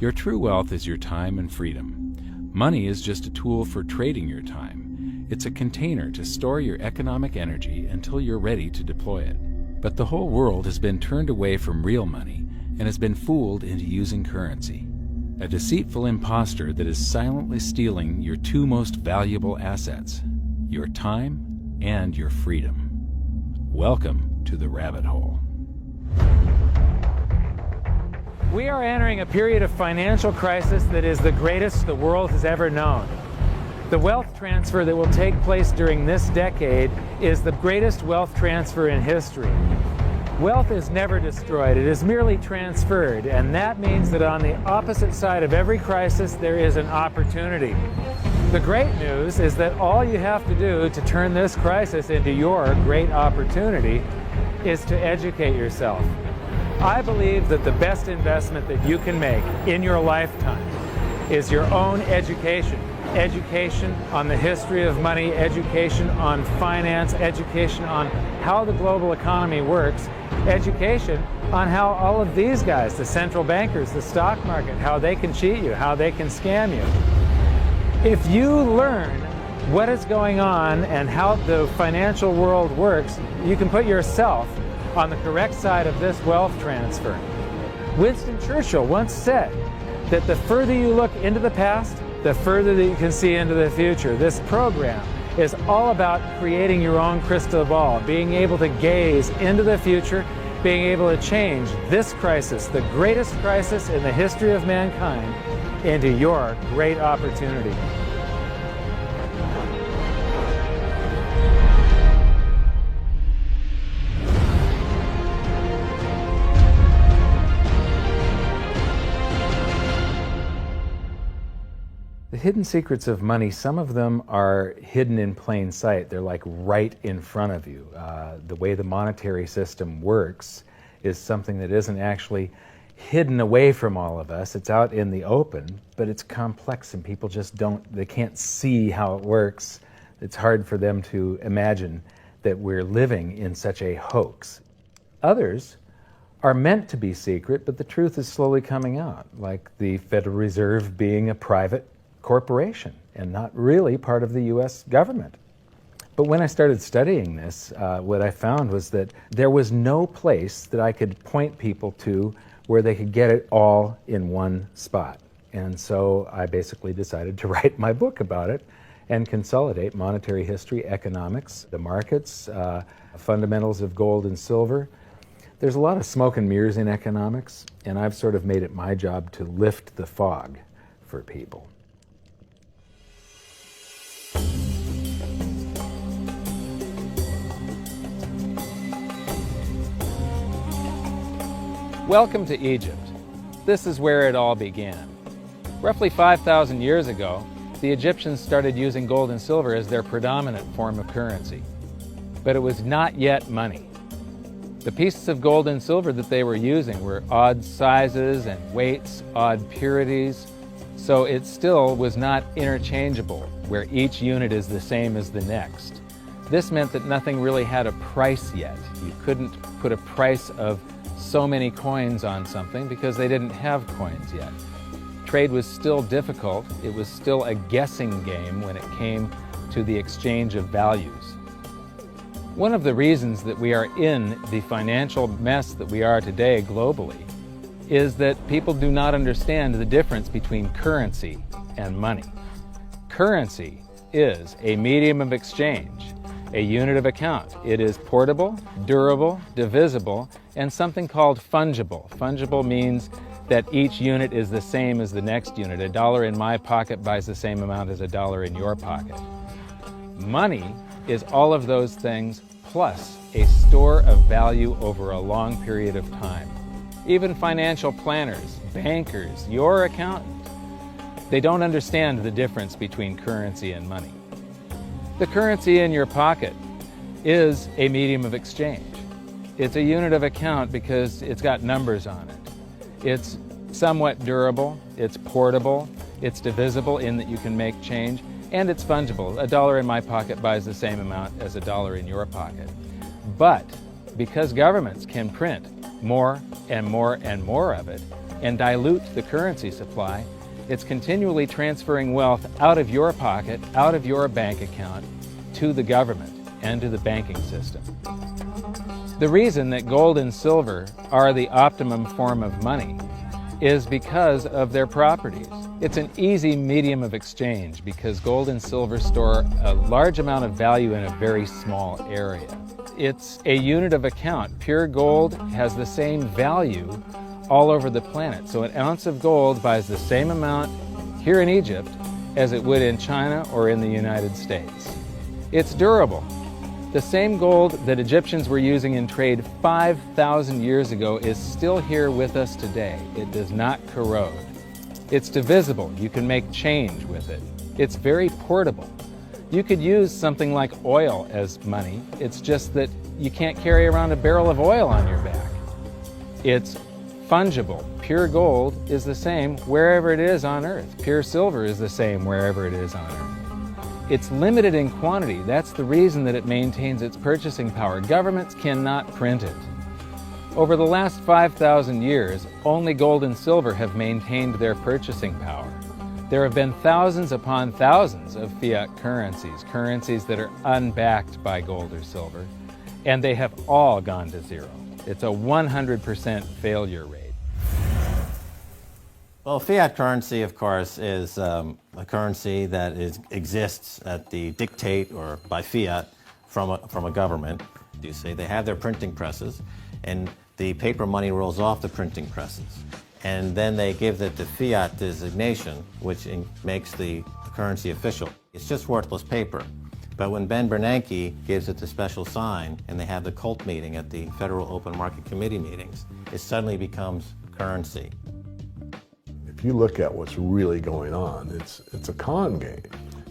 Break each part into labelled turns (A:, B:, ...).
A: Your true wealth is your time and freedom. Money is just a tool for trading your time. It's a container to store your economic energy until you're ready to deploy it. But the whole world has been turned away from real money and has been fooled into using currency. A deceitful impostor that is silently stealing your two most valuable assets, your time and your freedom. Welcome to the rabbit hole.
B: We are entering a period of financial crisis that is the greatest the world has ever known. The wealth transfer that will take place during this decade is the greatest wealth transfer in history. Wealth is never destroyed, it is merely transferred, and that means that on the opposite side of every crisis there is an opportunity. The great news is that all you have to do to turn this crisis into your great opportunity is to educate yourself. I believe that the best investment that you can make in your lifetime is your own education. Education on the history of money, education on finance, education on how the global economy works, education on how all of these guys, the central bankers, the stock market, how they can cheat you, how they can scam you. If you learn what is going on and how the financial world works, you can put yourself on the correct side of this wealth transfer. Winston Churchill once said that the further you look into the past, the further that you can see into the future. This program is all about creating your own crystal ball, being able to gaze into the future, being able to change this crisis, the greatest crisis in the history of mankind, into your great opportunity. The hidden secrets of money, some of them are hidden in plain sight. They're like right in front of you. The way the monetary system works is something that isn't actually hidden away from all of us. It's out in the open, but it's complex and people just they can't see how it works. It's hard for them to imagine that we're living in such a hoax. Others are meant to be secret, but the truth is slowly coming out, like the Federal Reserve being a private corporation and not really part of the U.S. government. But when I started studying this, what I found was that there was no place that I could point people to where they could get it all in one spot. And so I basically decided to write my book about it and consolidate monetary history, economics, the markets, fundamentals of gold and silver. There's a lot of smoke and mirrors in economics, and I've sort of made it my job to lift the fog for people. Welcome to Egypt. This is where it all began. Roughly 5,000 years ago, the Egyptians started using gold and silver as their predominant form of currency. But it was not yet money. The pieces of gold and silver that they were using were odd sizes and weights, odd purities, so it still was not interchangeable, where each unit is the same as the next. This meant that nothing really had a price yet. You couldn't put a price of so many coins on something because they didn't have coins yet. Trade was still difficult. It was still a guessing game when it came to the exchange of values. One of the reasons that we are in the financial mess that we are today globally is that people do not understand the difference between currency and money. Currency is a medium of exchange, a unit of account. It is portable, durable, divisible, and something called fungible. Fungible means that each unit is the same as the next unit. A dollar in my pocket buys the same amount as a dollar in your pocket. Money is all of those things plus a store of value over a long period of time. Even financial planners, bankers, your accountant, they don't understand the difference between currency and money. The currency in your pocket is a medium of exchange. It's a unit of account because it's got numbers on it. It's somewhat durable, it's portable, it's divisible in that you can make change, and it's fungible. A dollar in my pocket buys the same amount as a dollar in your pocket. But because governments can print more and more and more of it, and dilute the currency supply, it's continually transferring wealth out of your pocket, out of your bank account, to the government and to the banking system. The reason that gold and silver are the optimum form of money is because of their properties. It's an easy medium of exchange because gold and silver store a large amount of value in a very small area. It's a unit of account. Pure gold has the same value all over the planet. So an ounce of gold buys the same amount here in Egypt as it would in China or in the United States. It's durable. The same gold that Egyptians were using in trade 5,000 years ago is still here with us today. It does not corrode. It's divisible. You can make change with it. It's very portable. You could use something like oil as money. It's just that you can't carry around a barrel of oil on your back. It's fungible. Pure gold is the same wherever it is on Earth. Pure silver is the same wherever it is on Earth. It's limited in quantity. That's the reason that it maintains its purchasing power. Governments cannot print it. Over the last 5,000 years, only gold and silver have maintained their purchasing power. There have been thousands upon thousands of fiat currencies, currencies that are unbacked by gold or silver, and they have all gone to zero. It's a 100% failure rate.
C: Well, fiat currency, of course, is a currency that exists at the dictate or by fiat from a government. You see, they have their printing presses, and the paper money rolls off the printing presses. And then they give it the fiat designation, which makes the currency official. It's just worthless paper. But when Ben Bernanke gives it the special sign, and they have the cult meeting at the Federal Open Market Committee meetings, it suddenly becomes currency.
D: If you look at what's really going on, it's a con game.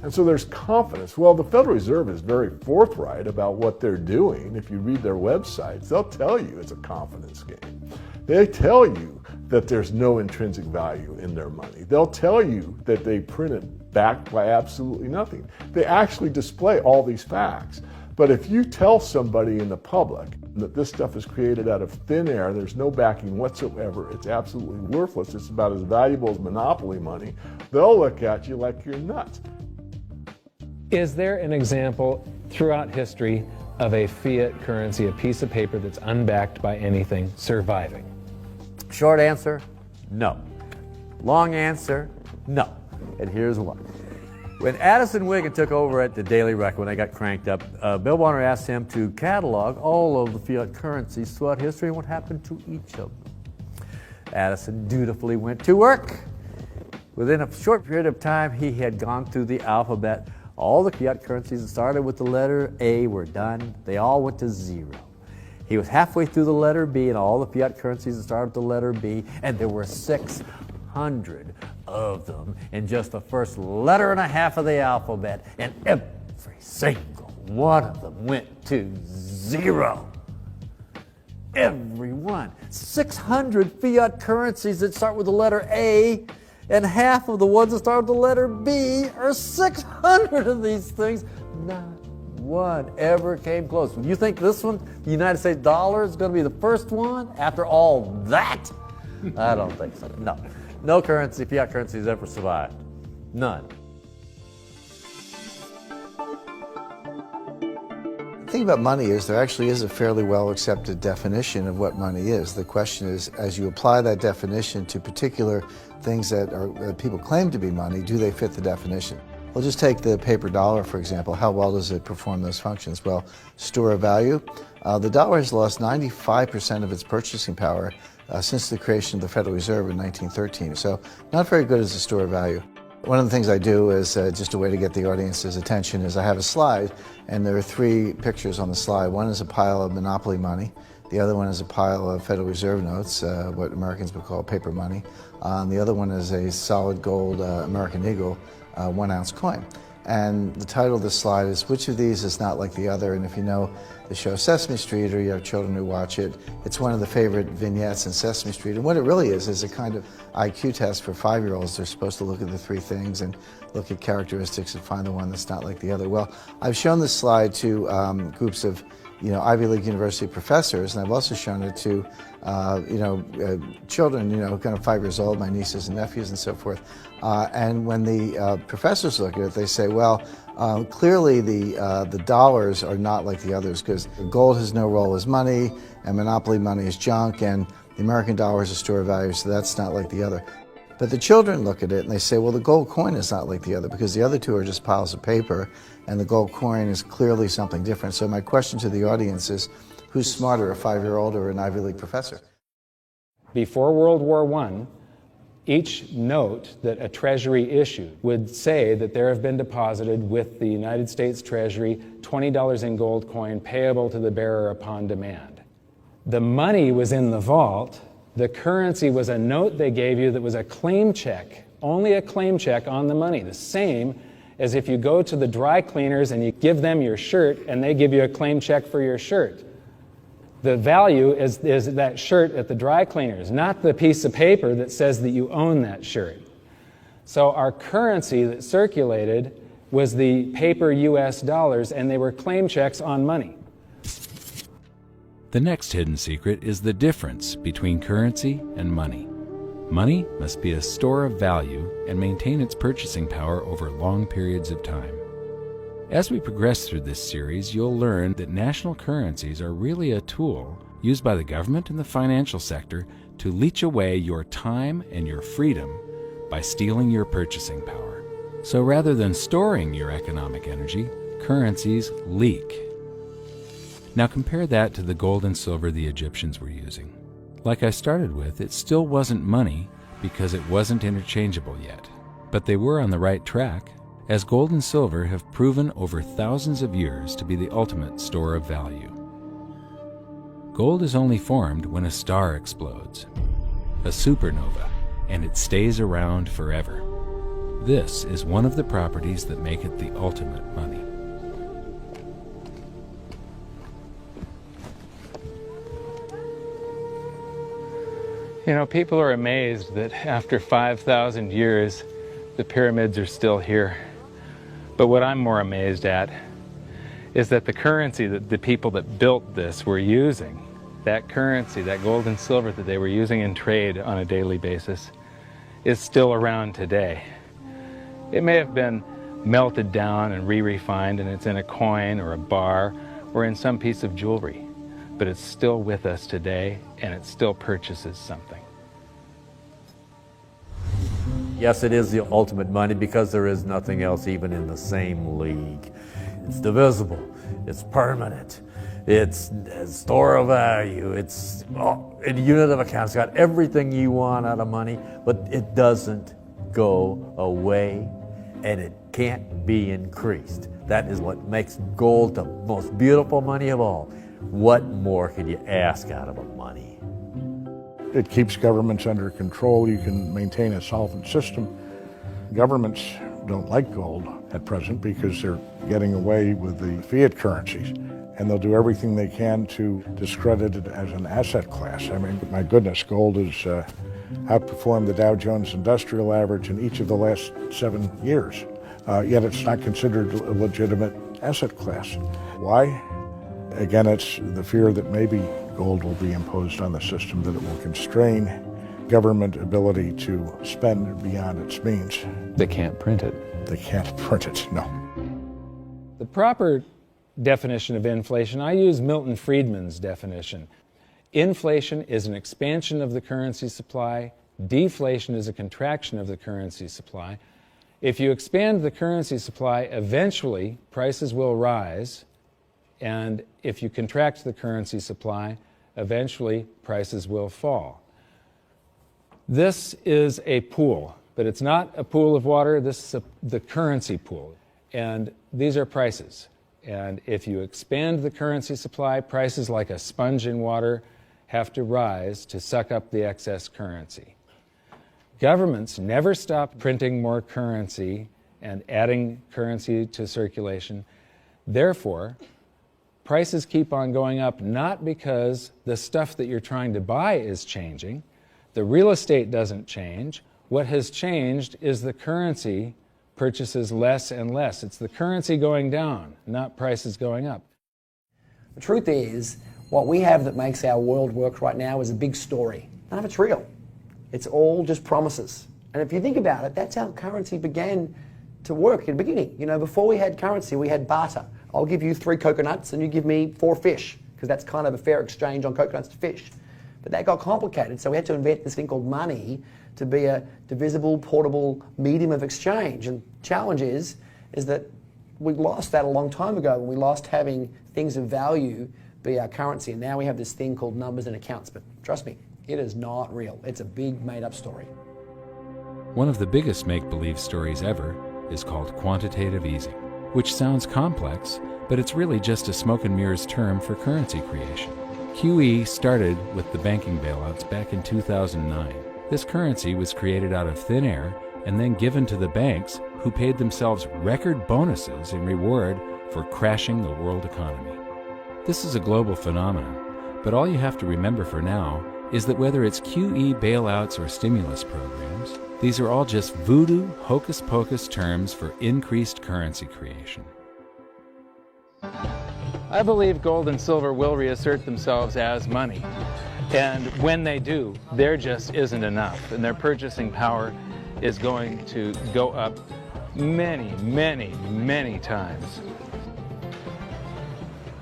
D: And so there's confidence. Well, the Federal Reserve is very forthright about what they're doing. If you read their websites, they'll tell you it's a confidence game. They tell you that there's no intrinsic value in their money. They'll tell you that they print it backed by absolutely nothing. They actually display all these facts. But if you tell somebody in the public that this stuff is created out of thin air, there's no backing whatsoever, it's absolutely worthless, it's about as valuable as monopoly money, they'll look at you like you're nuts.
E: Is there an example throughout history of a fiat currency, a piece of paper that's unbacked by anything, surviving?
F: Short answer, no. Long answer, no. And here's why. When Addison Wiggin took over at the Daily Record, when they got cranked up, Bill Warner asked him to catalog all of the fiat currencies throughout history and what happened to each of them. Addison dutifully went to work. Within a short period of time, he had gone through the alphabet. All the fiat currencies that started with the letter A were done. They all went to zero. He was halfway through the letter B, and all the fiat currencies that started with the letter B, and there were 600 of them in just the first letter and a half of the alphabet, and every single one of them went to zero. Every one. 600 fiat currencies that start with the letter A, and half of the ones that start with the letter B are 600 of these things. Not one ever came close. You think this one, the United States dollar, is going to be the first one after all that? I don't think so. No. No currency, fiat currency has ever survived. None.
G: The thing about money is there actually is a fairly well accepted definition of what money is. The question is, as you apply that definition to particular things that people claim to be money, do they fit the definition? We'll just take the paper dollar, for example. How well does it perform those functions? Well, store of value. The dollar has lost 95% of its purchasing power since the creation of the Federal Reserve in 1913. So not very good as a store of value. One of the things I do is just a way to get the audience's attention is I have a slide, and there are 3 pictures on the slide. One is a pile of monopoly money. The other one is a pile of Federal Reserve notes, what Americans would call paper money. The other one is a solid gold American Eagle 1-ounce coin. And the title of the slide is, which of these is not like the other? And if you know the show Sesame Street, or you have children who watch it, it's one of the favorite vignettes in Sesame Street. And what it really is a kind of IQ test for 5-year-olds. They're supposed to look at the 3 things and look at characteristics and find the one that's not like the other. Well, I've shown this slide to groups of Ivy League University professors, and I've also shown it to, children, kind of 5 years old, my nieces and nephews and so forth. And when the professors look at it, they say, well, clearly the dollars are not like the others because gold has no role as money, and monopoly money is junk, and the American dollar is a store of value, so that's not like the other. But the children look at it and they say, well, the gold coin is not like the other because the other two are just piles of paper, and the gold coin is clearly something different. So my question to the audience is, who's smarter, a 5-year-old or an Ivy League professor?
B: Before World War I, each note that a Treasury issued would say that there have been deposited with the United States Treasury $20 in gold coin payable to the bearer upon demand. The money was in the vault. The currency was a note they gave you that was a claim check, only a claim check on the money, the same as if you go to the dry cleaners and you give them your shirt and they give you a claim check for your shirt. The value is that shirt at the dry cleaners, not the piece of paper that says that you own that shirt. So our currency that circulated was the paper US dollars, and they were claim checks on money.
A: The next hidden secret is the difference between currency and money. Money must be a store of value and maintain its purchasing power over long periods of time. As we progress through this series, you'll learn that national currencies are really a tool used by the government and the financial sector to leech away your time and your freedom by stealing your purchasing power. So rather than storing your economic energy, currencies leak. Now compare that to the gold and silver the Egyptians were using. Like I started with, it still wasn't money because it wasn't interchangeable yet. But they were on the right track, as gold and silver have proven over thousands of years to be the ultimate store of value. Gold is only formed when a star explodes, a supernova, and it stays around forever. This is one of the properties that make it the ultimate money.
B: People are amazed that after 5,000 years, the pyramids are still here. But what I'm more amazed at is that the currency that the people that built this were using, that currency, that gold and silver that they were using in trade on a daily basis, is still around today. It may have been melted down and re-refined, and it's in a coin or a bar or in some piece of jewelry, but it's still with us today, and it still purchases something.
F: Yes, it is the ultimate money because there is nothing else even in the same league. It's divisible, it's permanent, it's a store of value, it's a unit of account. It's got everything you want out of money, but it doesn't go away, and it can't be increased. That is what makes gold the most beautiful money of all. What more could you ask out of a money?
H: It keeps governments under control. You can maintain a solvent system. Governments don't like gold at present because they're getting away with the fiat currencies, and they'll do everything they can to discredit it as an asset class. I mean, my goodness, gold has outperformed the Dow Jones Industrial Average in each of the last 7 years, yet it's not considered a legitimate asset class. Why? Again, it's the fear that maybe gold will be imposed on the system, that it will constrain government ability to spend beyond its means.
E: They can't print it.
H: They can't print it, no.
B: The proper definition of inflation, I use Milton Friedman's definition. Inflation is an expansion of the currency supply. Deflation is a contraction of the currency supply. If you expand the currency supply, eventually prices will rise. And if you contract the currency supply, eventually prices will fall. This is a pool, but it's not a pool of water. This is the currency pool. And these are prices. And if you expand the currency supply, prices like a sponge in water have to rise to suck up the excess currency. Governments never stop printing more currency and adding currency to circulation. Therefore, prices keep on going up, not because the stuff that you're trying to buy is changing. The real estate doesn't change. What has changed is the currency purchases less and less. It's the currency going down, not prices going up.
I: The truth is, what we have that makes our world work right now is a big story. None of it's real. It's all just promises. And if you think about it, that's how currency began to work in the beginning. You know, before we had currency, we had barter. I'll give you 3 coconuts and you give me 4 fish, because that's kind of a fair exchange on coconuts to fish. But that got complicated, so we had to invent this thing called money to be a divisible, portable medium of exchange. And the challenge is that we lost that a long time ago when we lost having things of value be our currency. And now we have this thing called numbers and accounts. But trust me, it is not real. It's a big made-up story.
A: One of the biggest make-believe stories ever is called quantitative easing, which sounds complex, but it's really just a smoke and mirrors term for currency creation. QE started with the banking bailouts back in 2009. This currency was created out of thin air and then given to the banks, who paid themselves record bonuses in reward for crashing the world economy. This is a global phenomenon, but all you have to remember for now is that whether it's QE bailouts or stimulus programs, these are all just voodoo, hocus-pocus terms for increased currency creation.
B: I believe gold and silver will reassert themselves as money. And when they do, there just isn't enough. And their purchasing power is going to go up many, many, many times.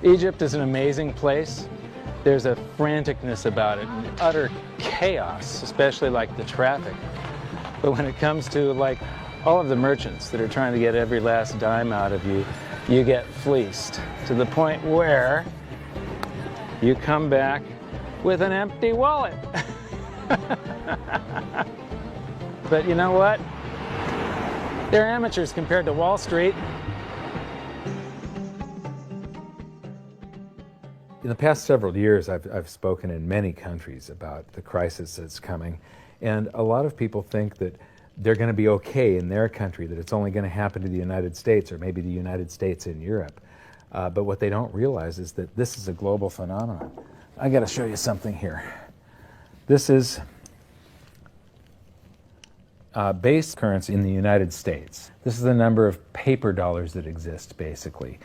B: Egypt is an amazing place. There's a franticness about it, and utter chaos, especially like the traffic. But when it comes to like all of the merchants that are trying to get every last dime out of you, you get fleeced to the point where you come back with an empty wallet. But you know what? They're amateurs compared to Wall Street.
E: In the past several years, I've spoken in many countries about the crisis that's coming, and a lot of people think that they're going to be okay in their country, that it's only going to happen to the United States or maybe the United States in Europe. But what they don't realize is that this is a global phenomenon. I got to show you something here. This is base currency in the United States. This is the number of paper dollars that exist, basically.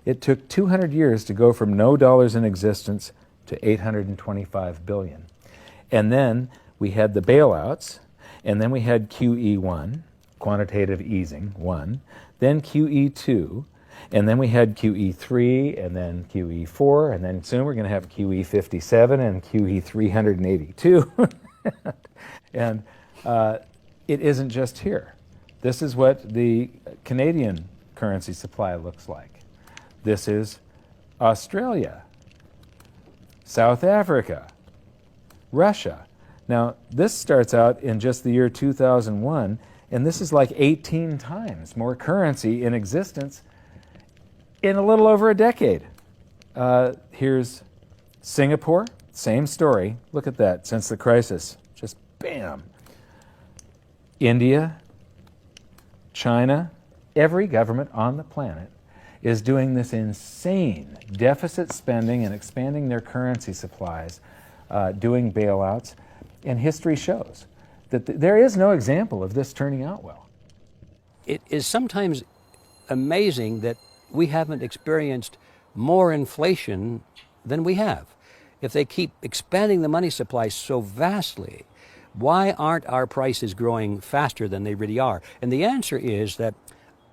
E: It took 200 years to go from no dollars in existence to 825 billion. And then we had the bailouts, and then we had QE1, quantitative easing 1, then QE2, and then we had QE3, and then QE4, and then soon we're going to have QE57 and QE382. And it isn't just here. This is what the Canadian currency supply looks like. This is Australia, South Africa, Russia. Now, this starts out in just the year 2001, and this is like 18 times more currency in existence in a little over a decade. Here's Singapore, same story. Look at that, since the crisis, just bam. India, China, every government on the planet is doing this insane deficit spending and expanding their currency supplies, doing bailouts. And history shows that there is no example of this turning out well.
J: It is sometimes amazing that we haven't experienced more inflation than we have. If they keep expanding the money supply so vastly, why aren't our prices growing faster than they really are? And the answer is that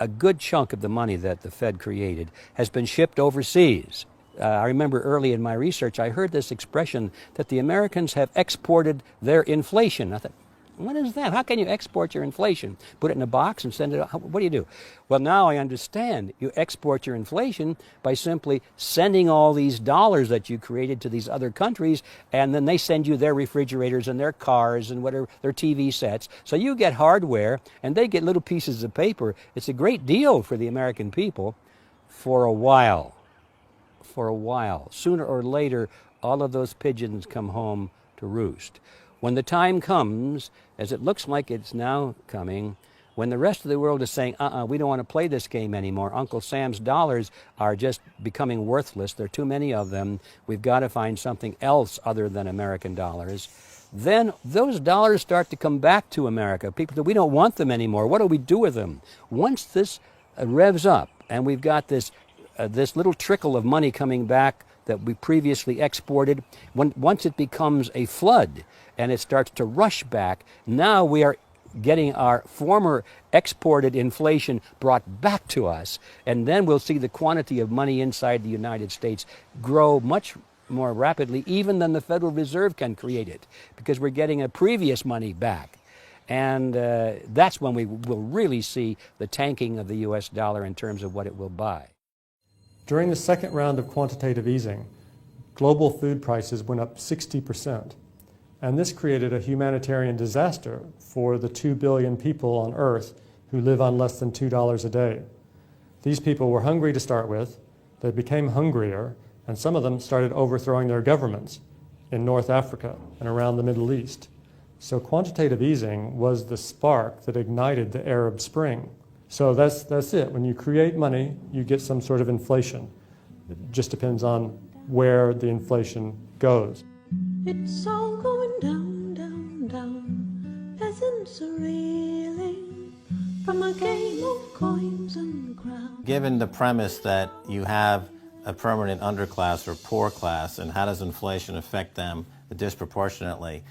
J: a good chunk of the money that the Fed created has been shipped overseas. I remember early in my research, I heard this expression that the Americans have exported their inflation. I thought, what is that? How can you export your inflation? Put it in a box and send it out? What do you do? Well, now I understand. You export your inflation by simply sending all these dollars that you created to these other countries, and then they send you their refrigerators and their cars and whatever, their TV sets. So you get hardware, and they get little pieces of paper. It's a great deal for the American people for a while. For a while. Sooner or later, all of those pigeons come home to roost. When the time comes, as it looks like it's now coming, when the rest of the world is saying, we don't want to play this game anymore, Uncle Sam's dollars are just becoming worthless, there are too many of them, we've got to find something else other than American dollars, then those dollars start to come back to America. People say, we don't want them anymore, what do we do with them? Once this revs up, and we've got this little trickle of money coming back that we previously exported, once it becomes a flood and it starts to rush back, now we are getting our former exported inflation brought back to us, and then we'll see the quantity of money inside the United States grow much more rapidly even than the Federal Reserve can create it, because we're getting a previous money back. And that's when we will really see the tanking of the US dollar in terms of what it will buy.
K: During the second round of quantitative easing, global food prices went up 60%. And this created a humanitarian disaster for the 2 billion people on Earth who live on less than $2 a day. These people were hungry to start with, they became hungrier, and some of them started overthrowing their governments in North Africa and around the Middle East. So quantitative easing was the spark that ignited the Arab Spring. So that's it. When you create money, you get some sort of inflation. It just depends on where the inflation goes.
L: It's all going down, down, down. Peasants are reeling from a game of coins and crowns.
C: Given the premise that you have a permanent underclass or poor class, and how does inflation affect them disproportionately?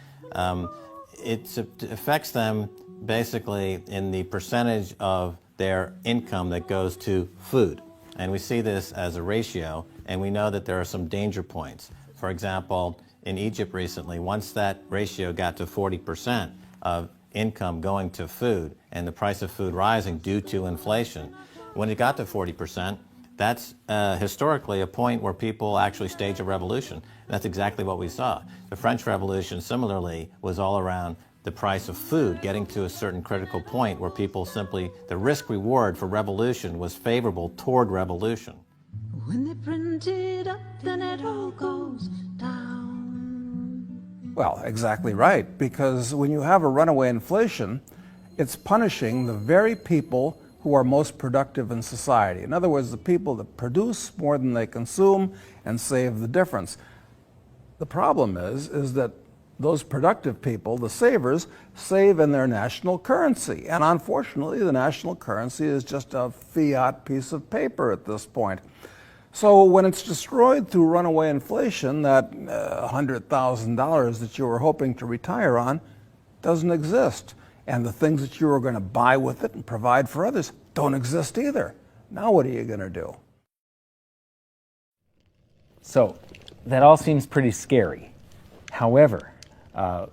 C: It affects them basically in the percentage of their income that goes to food. And we see this as a ratio, and we know that there are some danger points. For example, in Egypt recently, once that ratio got to 40% of income going to food and the price of food rising due to inflation, when it got to 40%, that's historically a point where people actually stage a revolution. That's exactly what we saw. The French Revolution, similarly, was all around the price of food getting to a certain critical point where people simply, the risk-reward for revolution was favorable toward revolution.
L: When they print it up, then it all goes down.
M: Well, exactly right, because when you have a runaway inflation, it's punishing the very people who are most productive in society. In other words, the people that produce more than they consume and save the difference. The problem is that those productive people, the savers, save in their national currency. And unfortunately, the national currency is just a fiat piece of paper at this point. So when it's destroyed through runaway inflation, that $100,000 that you were hoping to retire on doesn't exist. And the things that you were going to buy with it and provide for others don't exist either. Now what are you going to do?
E: So that all seems pretty scary. However,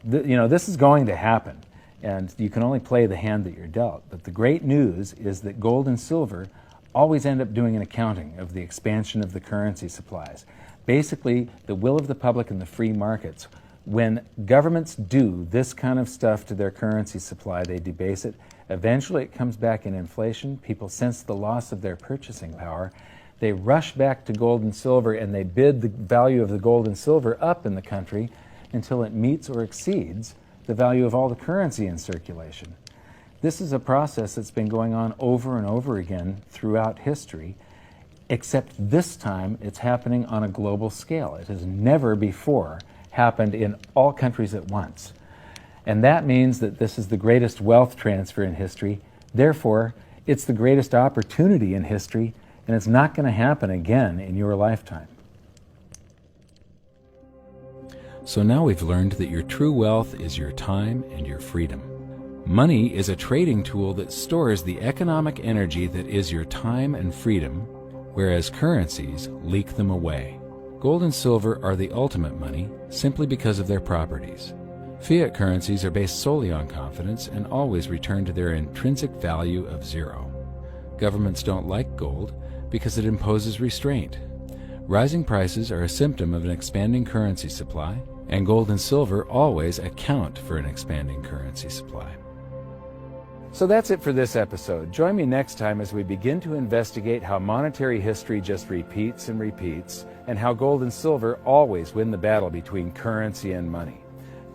E: this is going to happen, and you can only play the hand that you're dealt. But the great news is that gold and silver always end up doing an accounting of the expansion of the currency supplies. Basically, the will of the public and the free markets. When governments do this kind of stuff to their currency supply, they debase it. Eventually, it comes back in inflation. People sense the loss of their purchasing power. They rush back to gold and silver, and they bid the value of the gold and silver up in the country until it meets or exceeds the value of all the currency in circulation. This is a process that's been going on over and over again throughout history, except this time it's happening on a global scale. It has never before happened in all countries at once. And that means that this is the greatest wealth transfer in history. Therefore, it's the greatest opportunity in history, and it's not going to happen again in your lifetime.
A: So now we've learned that your true wealth is your time and your freedom. Money is a trading tool that stores the economic energy that is your time and freedom, whereas currencies leak them away. Gold and silver are the ultimate money simply because of their properties. Fiat currencies are based solely on confidence and always return to their intrinsic value of zero. Governments don't like gold because it imposes restraint. Rising prices are a symptom of an expanding currency supply, and gold and silver always account for an expanding currency supply.
E: So that's it for this episode. Join me next time as we begin to investigate how monetary history just repeats and repeats, and how gold and silver always win the battle between currency and money.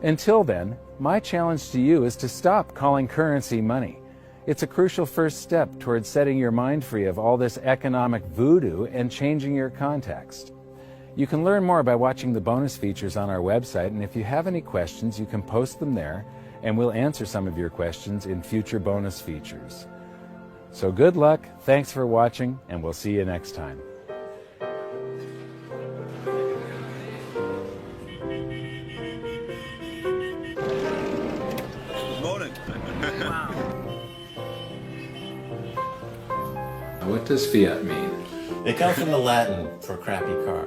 E: Until then, my challenge to you is to stop calling currency money. It's a crucial first step towards setting your mind free of all this economic voodoo and changing your context. You can learn more by watching the bonus features on our website, and if you have any questions, you can post them there, and we'll answer some of your questions in future bonus features. So good luck, thanks for watching, and we'll see you next time.
A: does fiat mean?
C: It comes from the Latin for crappy car.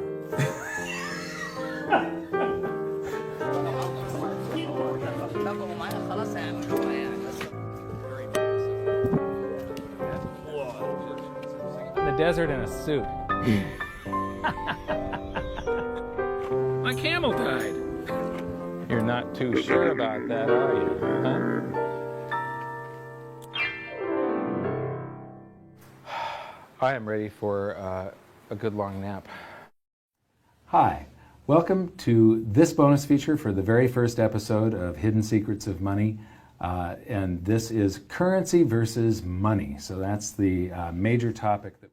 B: In the desert in a suit.
A: My camel died.
B: You're not too sure about that, are you? Huh? I am ready for a good long nap. Hi, welcome to this bonus feature for the very first episode of Hidden Secrets of Money. And this is currency versus money. So that's the major topic that